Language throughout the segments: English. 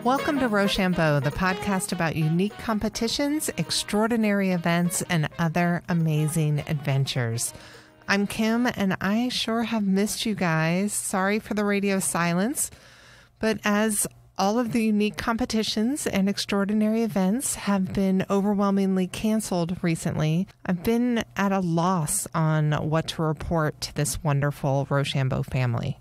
Welcome to RoShamBo, the podcast about unique competitions, extraordinary events, and other amazing adventures. I'm Kim, and I sure have missed you guys. Sorry for the radio silence, but as all of the unique competitions and extraordinary events have been overwhelmingly canceled recently, I've been at a loss on what to report to this wonderful RoShamBo family.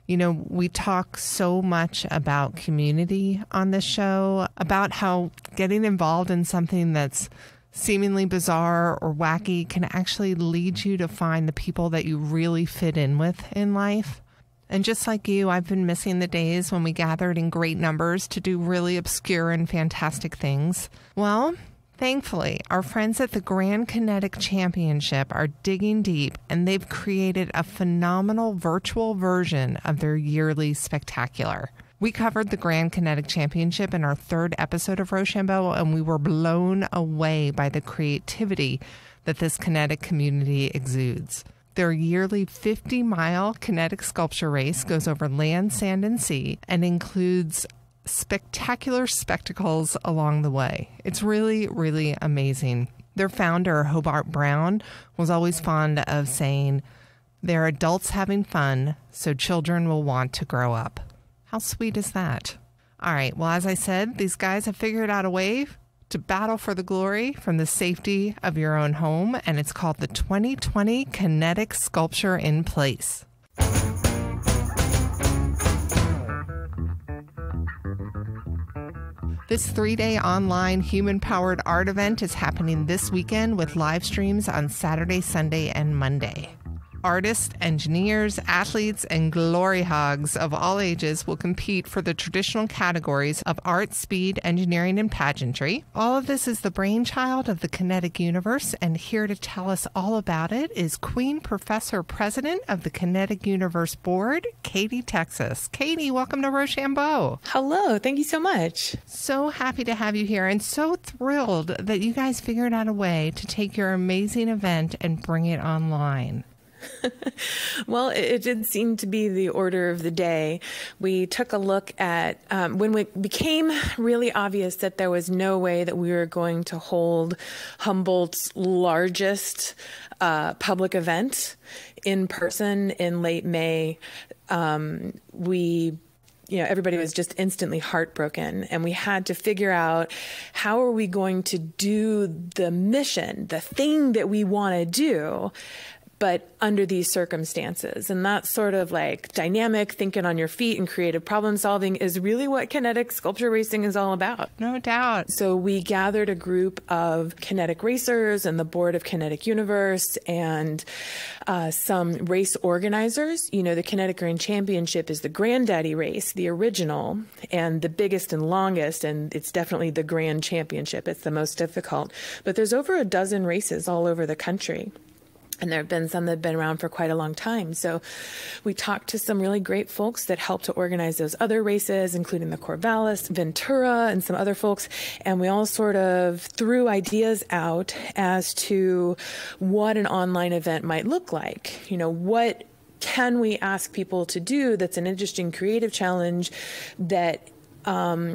You know, we talk so much about community on this show, about how getting involved in something that's seemingly bizarre or wacky can actually lead you to find the people that you really fit in with in life. And just like you, I've been missing the days when we gathered in great numbers to do really obscure and fantastic things. Well, thankfully, our friends at the Grand Kinetic Championship are digging deep, and they've created a phenomenal virtual version of their yearly spectacular. We covered the Grand Kinetic Championship in our third episode of RoShamBo, and we were blown away by the creativity that this kinetic community exudes. Their yearly 50-mile kinetic sculpture race goes over land, sand, and sea and includes spectacular spectacles along the way. It's really, really amazing. Their founder, Hobart Brown, was always fond of saying, "They're adults having fun, so children will want to grow up." How sweet is that? All right, well, as I said, these guys have figured out a way to battle for the glory from the safety of your own home, and it's called the 2020 Kinetic Sculpture in Place. This 3-day online human-powered art event is happening this weekend with live streams on Saturday, Sunday, and Monday. Artists, engineers, athletes, and glory hogs of all ages will compete for the traditional categories of art, speed, engineering, and pageantry. All of this is the brainchild of the Kinetic Universe, and here to tell us all about it is Queen Professor President of the Kinetic Universe Board, Kati Texas. Kati, welcome to RoShamBo. Hello, thank you so much. So happy to have you here, and so thrilled that you guys figured out a way to take your amazing event and bring it online. Well, it did seem to be the order of the day. We took a look at when it became really obvious that there was no way that we were going to hold Humboldt's largest public event in person in late May. Everybody was just instantly heartbroken, and we had to figure out how are we going to do the mission, the thing that we want to do, but under these circumstances. And that sort of like dynamic thinking on your feet and creative problem solving is really what kinetic sculpture racing is all about. No doubt. So we gathered a group of kinetic racers and the board of Kinetic Universe and some race organizers. You know, the Kinetic Grand Championship is the granddaddy race, the original, and the biggest and longest, and it's definitely the Grand Championship. It's the most difficult. But there's over a dozen races all over the country. And there have been some that have been around for quite a long time. So we talked to some really great folks that helped to organize those other races, including the Corvallis, Ventura, and some other folks. And we all sort of threw ideas out as to what an online event might look like. You know, what can we ask people to do that's an interesting creative challenge that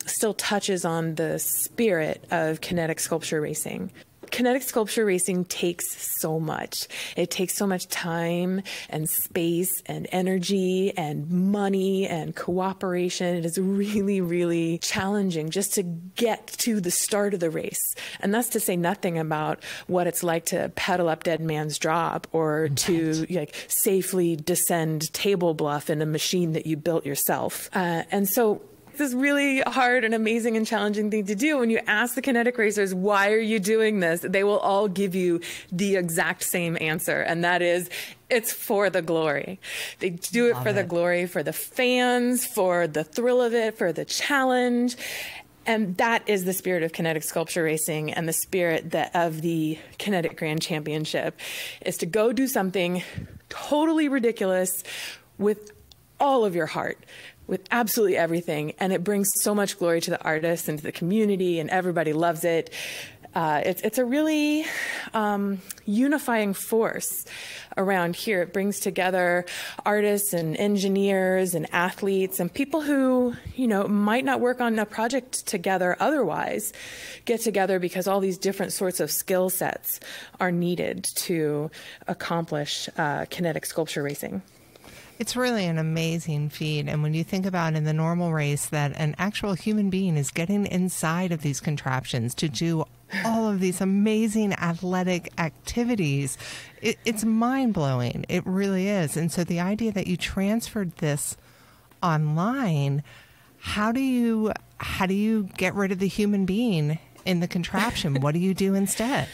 still touches on the spirit of kinetic sculpture racing. Kinetic sculpture racing takes so much. It takes so much time and space and energy and money and cooperation. It is really, really challenging just to get to the start of the race. And that's to say nothing about what it's like to pedal up Dead Man's Drop or to like safely descend Table Bluff in a machine that you built yourself. And so this really hard and amazing and challenging thing to do. When you ask the kinetic racers, why are you doing this? They will all give you the exact same answer. And that is, it's for the glory. They do it for the glory, for the fans, for the thrill of it, for the challenge. And that is the spirit of kinetic sculpture racing, and the spirit of the Kinetic Grand Championship is to go do something totally ridiculous with all of your heart, with absolutely everything. And it brings so much glory to the artists and to the community, and everybody loves it. It's a really unifying force around here. It brings together artists and engineers and athletes and people who, might not work on a project together otherwise, get together because all these different sorts of skill sets are needed to accomplish kinetic sculpture racing. It's really an amazing feat. And when you think about in the normal race that an actual human being is getting inside of these contraptions to do all of these amazing athletic activities, it's mind-blowing. It really is. And so the idea that you transferred this online, how do you get rid of the human being in the contraption? What do you do instead?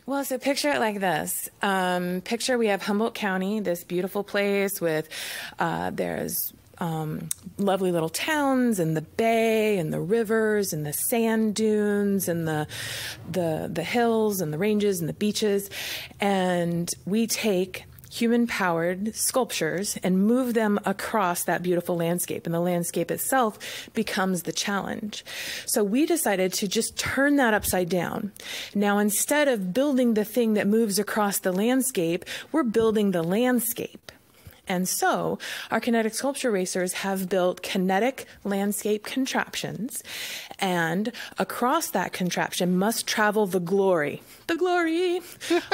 Well, so picture it like this. Picture we have Humboldt County, this beautiful place with, there's lovely little towns and the bay and the rivers and the sand dunes and the hills and the ranges and the beaches. And we take human-powered sculptures and move them across that beautiful landscape, and the landscape itself becomes the challenge. So we decided to just turn that upside down. Now, instead of building the thing that moves across the landscape, we're building the landscape. And so our kinetic sculpture racers have built kinetic landscape contraptions, and across that contraption must travel the glory,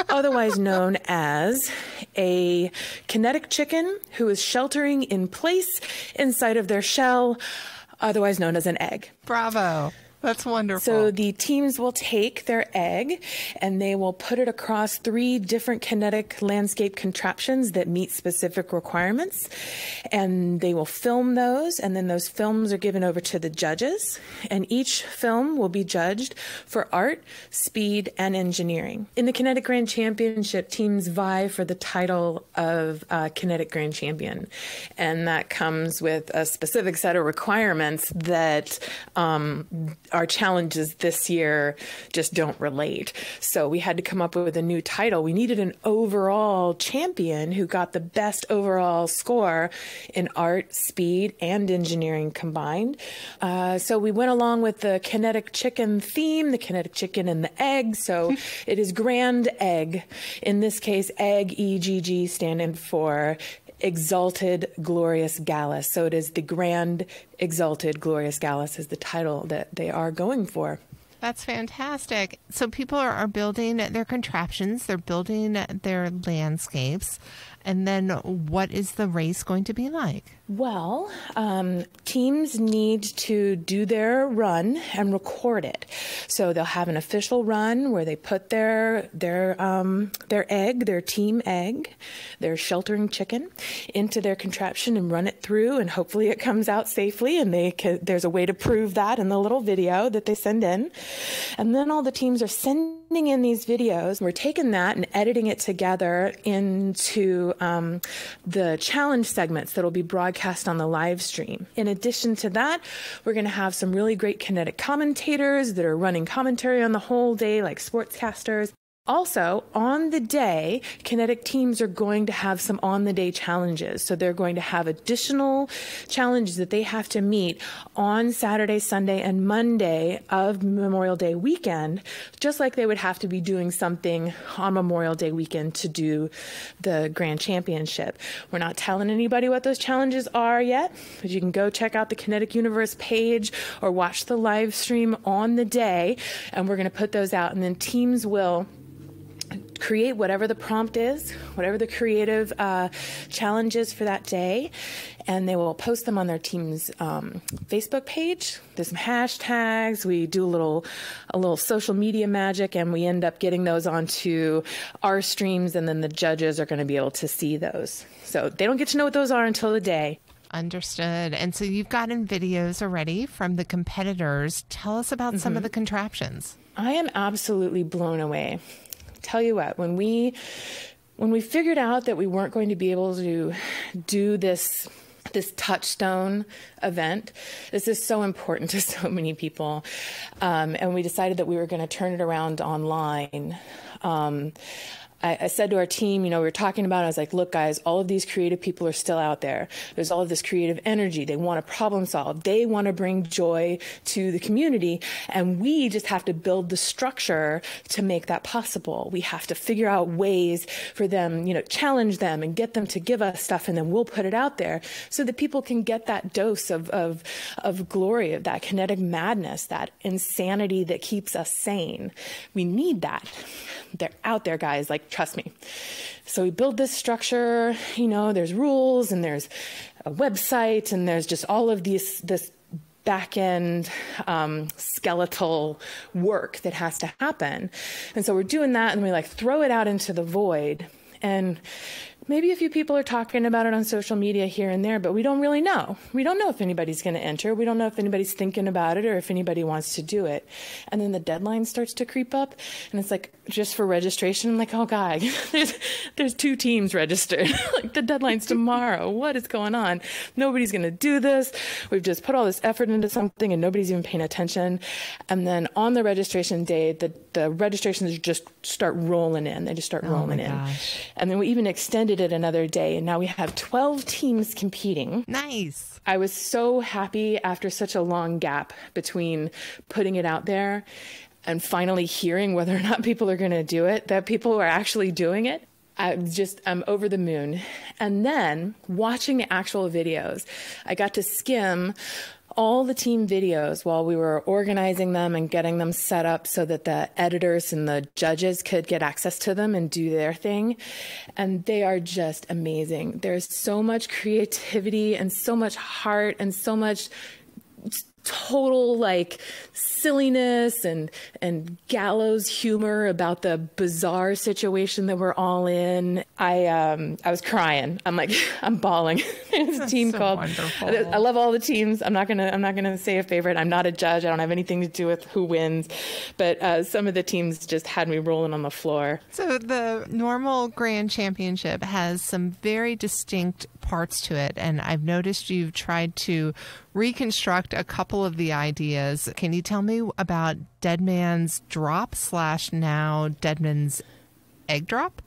otherwise known as a kinetic chicken who is sheltering in place inside of their shell, otherwise known as an egg. Bravo. That's wonderful. So the teams will take their egg and they will put it across 3 different kinetic landscape contraptions that meet specific requirements. And they will film those, and then those films are given over to the judges. And each film will be judged for art, speed, and engineering. In the Kinetic Grand Championship, teams vie for the title of Kinetic Grand Champion. And that comes with a specific set of requirements that our challenges this year just don't relate. So we had to come up with a new title. We needed an overall champion who got the best overall score in art, speed, and engineering combined. So we went along with the kinetic chicken theme, the kinetic chicken and the egg. So it is Grand Egg. In this case, egg, EGG, standing for Exalted Glorious Gallus. So it is the Grand Exalted Glorious Gallus is the title that they are going for. That's fantastic. So people are building their contraptions, they're building their landscapes, and then what is the race going to be like? Well, teams need to do their run and record it. So they'll have an official run where they put their egg, their team egg, their sheltering chicken, into their contraption and run it through, and hopefully it comes out safely. And there's a way to prove that in the little video that they send in. And then all the teams are sending in these videos. We're taking that and editing it together into the challenge segments that will be broadcast on the live stream. In addition to that, we're going to have some really great kinetic commentators that are running commentary on the whole day, like sportscasters. Also, on the day, kinetic teams are going to have some on-the-day challenges. So they're going to have additional challenges that they have to meet on Saturday, Sunday, and Monday of Memorial Day weekend, just like they would have to be doing something on Memorial Day weekend to do the Grand Championship. We're not telling anybody what those challenges are yet, but you can go check out the Kinetic Universe page or watch the live stream on the day, and we're going to put those out, and then teams will create whatever the prompt is, whatever the creative challenge is for that day, and they will post them on their team's Facebook page. There's some hashtags. We do a little social media magic, and we end up getting those onto our streams, and then the judges are going to be able to see those. So they don't get to know what those are until the day. Understood. And so you've gotten videos already from the competitors. Tell us about some of the contraptions. I am absolutely blown away. Tell you what, when we figured out that we weren't going to be able to do this touchstone event. This is so important to so many people. And we decided that we were going to turn it around online. I said to our team, we were talking about it, I was like, look, guys, all of these creative people are still out there. There's all of this creative energy. They want to problem solve. They want to bring joy to the community. And we just have to build the structure to make that possible. We have to figure out ways for them, challenge them and get them to give us stuff. And then we'll put it out there so that people can get that dose of glory, of that kinetic madness, that insanity that keeps us sane. We need that. They're out there, guys. Trust me. So we build this structure, there's rules and there's a website and there's just all of this back-end skeletal work that has to happen. And so we're doing that and we throw it out into the void. And maybe a few people are talking about it on social media here and there, but we don't really know. We don't know if anybody's going to enter. We don't know if anybody's thinking about it or if anybody wants to do it. And then the deadline starts to creep up and it's just for registration. I'm like, oh God, there's 2 teams registered. The deadline's tomorrow. What is going on? Nobody's going to do this. We've just put all this effort into something and nobody's even paying attention. And then on the registration day, the registrations just start rolling in. They just start rolling in. Gosh. And then we even extended it another day. And now we have 12 teams competing. Nice. I was so happy after such a long gap between putting it out there and finally hearing whether or not people are going to do it, that people are actually doing it. I'm over the moon. And then watching the actual videos, I got to skim all the team videos while we were organizing them and getting them set up so that the editors and the judges could get access to them and do their thing. And they are just amazing. There's so much creativity and so much heart and so much total silliness and gallows humor about the bizarre situation that we're all in. I was crying. I'm bawling. It's a team so called wonderful. I love all the teams. I'm not gonna say a favorite. I'm not a judge. I don't have anything to do with who wins, but some of the teams just had me rolling on the floor. So the normal Grand Championship has some very distinct parts to it, and I've noticed you've tried to reconstruct a couple of the ideas. Can you tell me about Dead Man's Drop / now Dead Man's Egg Drop?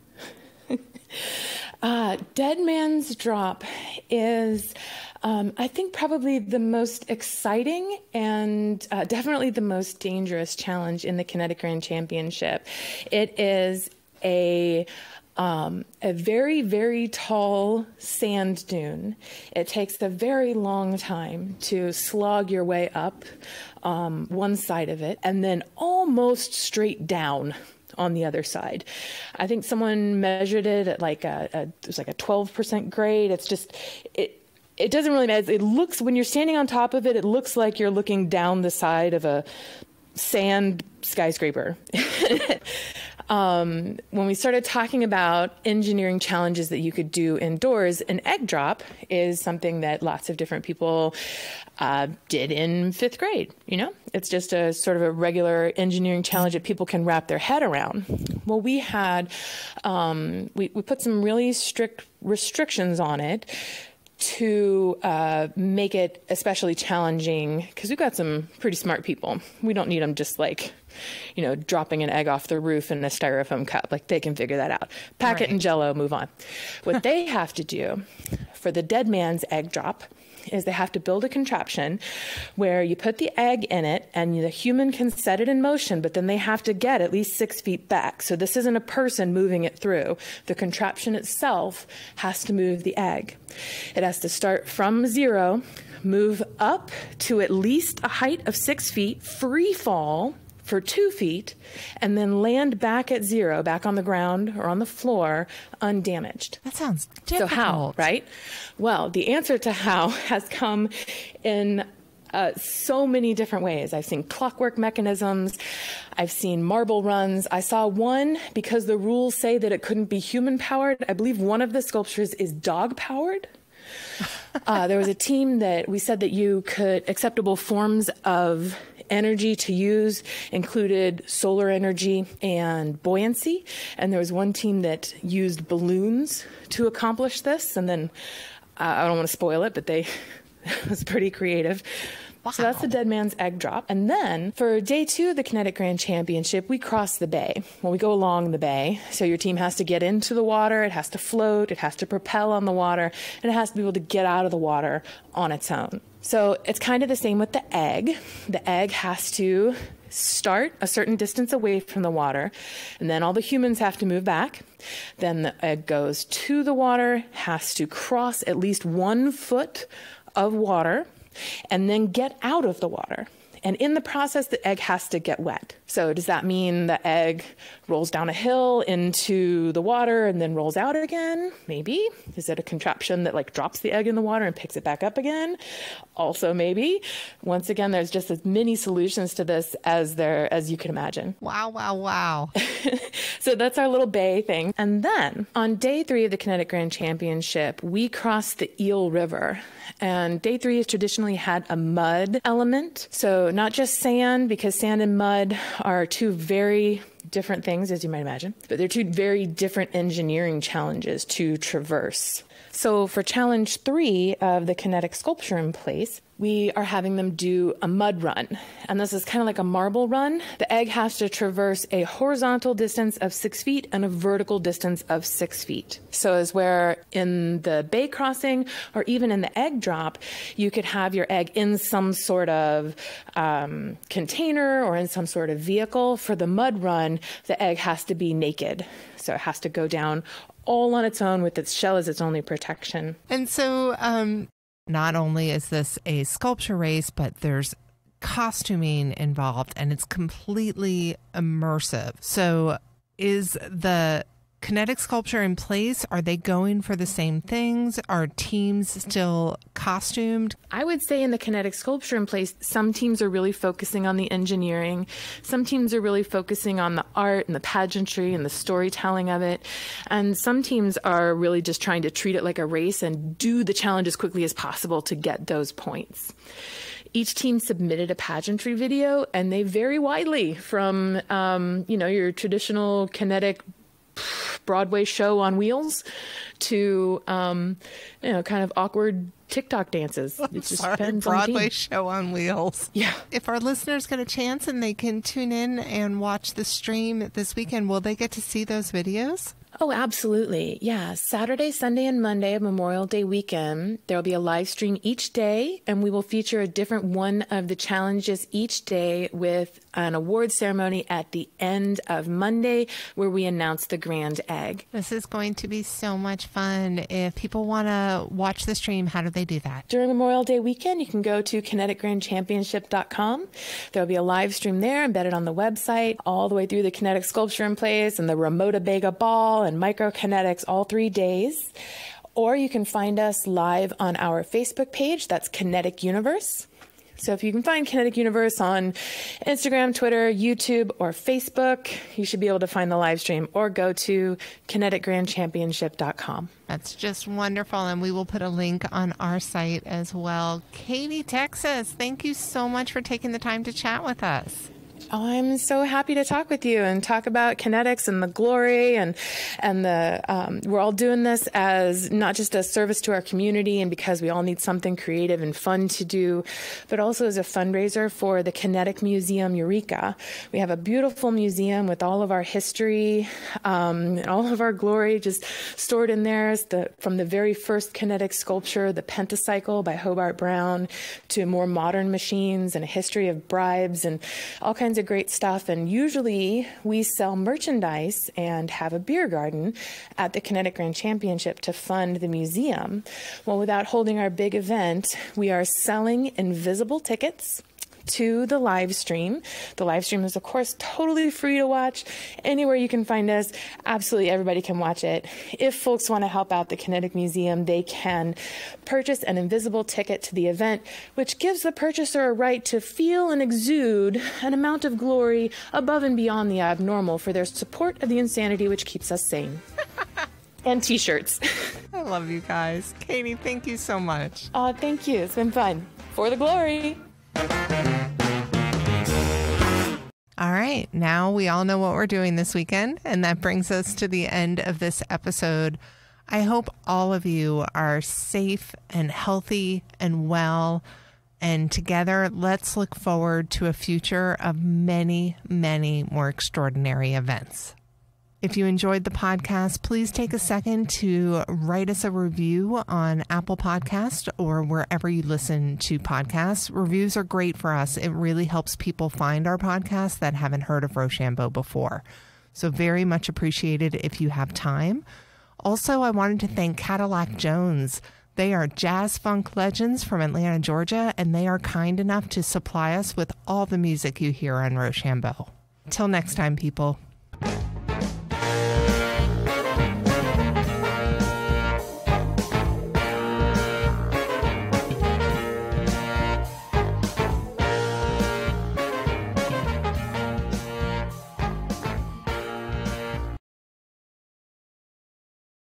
Dead Man's Drop is, I think, probably the most exciting and definitely the most dangerous challenge in the Kinetic Grand Championship. It is a very, very tall sand dune. It takes a very long time to slog your way up one side of it and then almost straight down on the other side. I think someone measured it at it was a 12% grade. It's just, it doesn't really matter. It looks, when you're standing on top of it, it looks like you're looking down the side of a sand skyscraper. When we started talking about engineering challenges that you could do indoors, an egg drop is something that lots of different people did in 5th grade. It's just a sort of a regular engineering challenge that people can wrap their head around. Well, we had, we put some really strict restrictions on it to make it especially challenging, because we've got some pretty smart people. We don't need them just dropping an egg off the roof in a styrofoam cup. They can figure that out. Pack it in Jell-O, move on. What they have to do for the Dead Man's Egg Drop is they have to build a contraption where you put the egg in it and the human can set it in motion, but then they have to get at least 6 feet back. So this isn't a person moving it through. The contraption itself has to move the egg. It has to start from 0, move up to at least a height of 6 feet, free fall for 2 feet, and then land back at 0, back on the ground or on the floor, undamaged. That sounds difficult. So how, right? Well, the answer to how has come in so many different ways. I've seen clockwork mechanisms. I've seen marble runs. I saw one, because the rules say that it couldn't be human-powered. I believe one of the sculptures is dog-powered. There was a team that we said that you could, acceptable forms of energy to use included solar energy and buoyancy. And there was one team that used balloons to accomplish this. And then I don't want to spoil it, but they It was pretty creative. Wow. So that's the dead man's egg drop. And then for day 2 of the Kinetic Grand Championship, we cross the bay. Well, we go along the bay. So your team has to get into the water. It has to float. It has to propel on the water. And it has to be able to get out of the water on its own. So it's kind of the same with the egg. The egg has to start a certain distance away from the water, and then all the humans have to move back. Then the egg goes to the water, has to cross at least 1 foot of water, and then get out of the water. And in the process, the egg has to get wet. So does that mean the egg rolls down a hill into the water and then rolls out again? Maybe. Is it a contraption that like drops the egg in the water and picks it back up again? Also maybe. Once again, there's just as many solutions to this as you can imagine. Wow, wow, wow. So that's our little bay thing. And then on day 3 of the Kinetic Grand Championship, we crossed the Eel River. And day 3 has traditionally had a mud element. So not just sand, because sand and mud are 2 very different things, as you might imagine, but they're 2 very different engineering challenges to traverse. So for challenge 3 of the Kinetic Sculpture in Place, we are having them do a mud run. And this is kind of like a marble run. The egg has to traverse a horizontal distance of 6 feet and a vertical distance of 6 feet. So as where in the bay crossing or even in the egg drop, you could have your egg in some sort of container or in some sort of vehicle. For the mud run, the egg has to be naked. So it has to go down all on its own with its shell as its only protection. And so not only is this a sculpture race, but there's costuming involved and it's completely immersive. So is the Kinetic Sculpture in Place, are they going for the same things? Are teams still costumed? I would say in the Kinetic Sculpture in Place, some teams are really focusing on the engineering. Some teams are really focusing on the art and the pageantry and the storytelling of it. And some teams are really just trying to treat it like a race and do the challenge as quickly as possible to get those points. Each team submitted a pageantry video, and they vary widely from, your traditional kinetic Broadway show on wheels to, kind of awkward TikTok dances. It just depends on the Broadway team. show on wheels. Yeah. If our listeners get a chance and they can tune in and watch the stream this weekend, will they get to see those videos? Oh, absolutely. Yeah. Saturday, Sunday, and Monday of Memorial Day weekend, there will be a live stream each day, and we will feature a different one of the challenges each day with an award ceremony at the end of Monday where we announce the grand egg. This is going to be so much fun. If people want to watch the stream, how do they do that? During Memorial Day weekend, you can go to kineticgrandchampionship.com. There will be a live stream there embedded on the website all the way through the Kinetic Sculpture in Place and the Remota Bega Ball and microkinetics all 3 days. Or you can find us live on our Facebook page. That's Kinetic Universe. So if you can find Kinetic Universe on Instagram, Twitter, YouTube, or Facebook, you should be able to find the live stream, or go to kineticgrandchampionship.com. That's just wonderful. And we will put a link on our site as well. Katie, Texas, thank you so much for taking the time to chat with us. Oh, I'm so happy to talk with you and talk about kinetics and the glory and the we're all doing this as not just a service to our community and because we all need something creative and fun to do, but also as a fundraiser for the Kinetic Museum Eureka. We have a beautiful museum with all of our history and all of our glory just stored in there. From the very first kinetic sculpture, the Pentacycle by Hobart Brown, to more modern machines and a history of bribes and all kinds of great stuff. And usually we sell merchandise and have a beer garden at the Kinetic Grand Championship to fund the museum. Well, without holding our big event, we are selling invisible tickets to the live stream. The live stream is, of course, totally free to watch. Anywhere you can find us, absolutely everybody can watch it. If folks want to help out the Kinetic Museum, they can purchase an invisible ticket to the event, which gives the purchaser a right to feel and exude an amount of glory above and beyond the abnormal for their support of the insanity which keeps us sane. And t-shirts. I love you guys. Katie, thank you so much. Oh, thank you. It's been fun. For the glory. All right, now we all know what we're doing this weekend, and that brings us to the end of this episode. I hope all of you are safe and healthy and well. And together, let's look forward to a future of many, many more extraordinary events. If you enjoyed the podcast, please take a second to write us a review on Apple Podcast or wherever you listen to podcasts. Reviews are great for us. It really helps people find our podcast that haven't heard of RoShamBo before. So very much appreciated if you have time. Also, I wanted to thank Cadillac Jones. They are jazz funk legends from Atlanta, Georgia, and they are kind enough to supply us with all the music you hear on RoShamBo. Till next time, people.